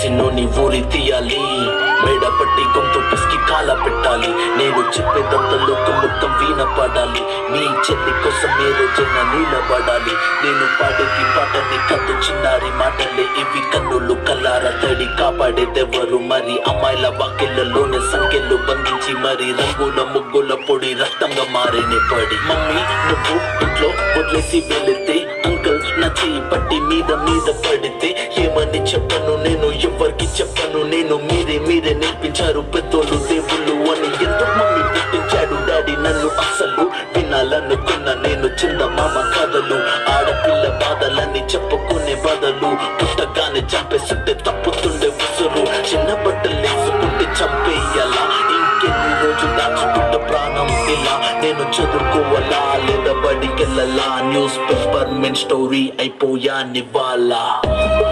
చిన్నోని ఊరి తీయాలి, మేడ పట్టి గొంతు పిసికి కాల పెట్టాలి. నేను చెప్పేదంత లోకం మొత్తం వీణ పడాలి, నీ చెల్లి కోసం ఏ రోజైనా నిలబడాలి. నేను పాడేది పాటని కథ చిన్నారి మాటలే ఇవి, కన్నులు కల్లారా తడి కాపాడేదెవరు మరి? అమ్మాయిల వాకిళ్లలోనే సంఖ్యలు బంధించి మరి రంగుల ముగ్గుల పొడి రక్తంగా మారినే పడి. మమ్మీ నువ్వు ఇంట్లో వదిలేసి వెళితే, అంకల్ నా చెయ్యి పట్టి మీద మీద పడితే ఏమని చెప్పను నేను, ఎవరికి చెప్పను నేను. మీరే నేర్పించారు పెద్దోళ్ళు దేవుళ్ళు అని. ఎందుకు మమ్మీ పుట్టించాడు డాడీ నన్ను? అసలు వినాలనుకున్న నేను చందమామ కథలు, ఆడపిల్ల బాధలన్నీ చెప్పుకునే బదులు పుట్టగానే చంపేస్తుంటే తప్పుతుండే ఉసురు. చిన్న బట్టలు వేసుకుంటే చంపేయాలా? ఇంకెన్ని రోజులు దాచుకుంట ప్రాణం ఇలా? నేను చదువుకోవాలా లేదా బడికెళ్ళాలా? న్యూస్ పేపర్ మెన్ స్టోరీ అయిపోయా నివాలా.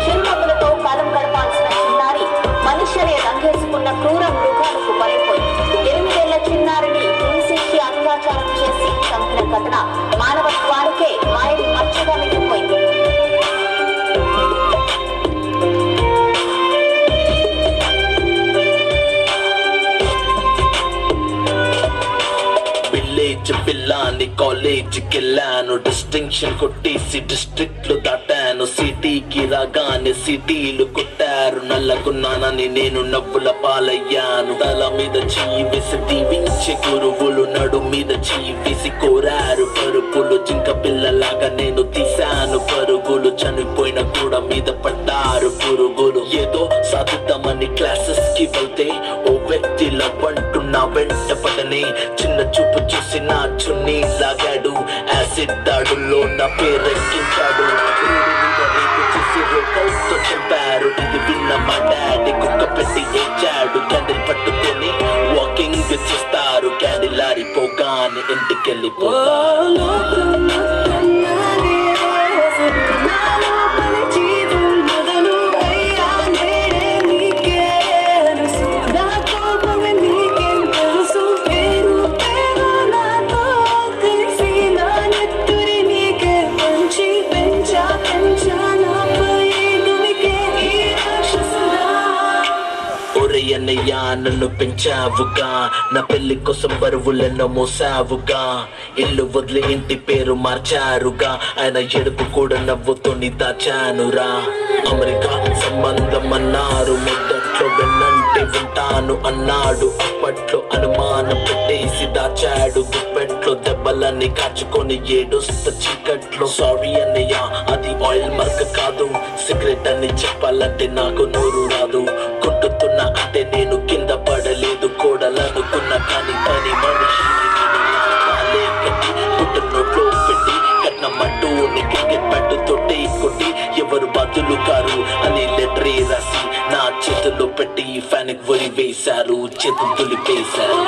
చిరునవ్వులతో కాలం గడపాల్సిన చిన్నారి మనుష్యనే రంగేసుకున్న క్రూర మృగాలకు బలైపోయింది. 8 ఏళ్ల చిన్నారిని హింసించి అత్యాచారం చేసి చంపిన ఘటన మానవత్వానికే మాయని మచ్చగా మిగిలిపోయింది. విలేజ్ పిల్లాన్ని కాలేజీకి వెళ్ళాను, డిస్టింక్షన్ కొట్టేసి డిస్ట్రిక్ట్ లో దాటాను. సిటీకి రాగానే సిటీలు కొట్టారు, నల్లగున్నానని నేను నవ్వుల పాలయ్యాను. తల మీద చెయ్యి వేసి దీవించే గురువులు, నడు మీద చెయ్యి వేసి కోరారు పరుపులు. జింక పిల్లలాగా నేను తీశాను పరుగులు, చనిపోయిన కూడా మీద పడ్డారు పురుగులు. ఏదో సాధిద్దామని క్లాసెస్ కి వెళ్తే ఓ వ్యక్తి లవ్వంటూ నా వెంట పడని, చిన్న చూపు చూసి నా చున్నీ లాగాడు, యాసిడ్ దాడుల్లో నా పేరెక్కించాడు. చూసి రోకల్తో చంపారు, ఇది విన్న మా డాడీ కుక్క పెట్టి ఏడ్చాడు. క్యాండిల్ పట్టుకొని వాకింగ్ చేస్తారు, క్యాండిల్ ఆరిపోగానే ఇంటికెళ్ళిపోతారు. అన్నయ్యా నన్ను పెంచావుగా, నా పెళ్లి కోసం బరువులెన్నో మోసావుగా. ఇల్లు వదిలి ఇంటి పేరు మార్చారుగా, ఆయన ఎడుపు కూడా నవ్వుతో దాచానురా. అమెరికా సంబంధం అన్నారు, మొదట్లో వెన్నంటి ఉంటాను అన్నాడు. అప్పట్లో అనుమానం పెట్టేసి దాచాడు, గుప్పెట్లో దెబ్బలన్నీ కాచుకొని ఏడుస్త చీకట్లో. సారీ అన్నయ్య అది ఆయిల్ మార్క్ కాదు, సిగరెట్ అని చెప్పాలంటే నాకు నోరు రాదు. కొట్టుతున్నా అంటే నేను కింద పడలేదు, కోడలనుకున్నా కానీ పని మనిషి కట్టి పుట్ట నోట్లో పెట్టి కట్నమంటూ క్రికెట్ బ్యాట్ తోటి కొట్టి ఎవరు బదులు కారు అని లెటరే రాసి నా చేతుల్లో పెట్టి ఫ్యాన్ వరి వేశారు, చేతులు దులిపేశారు.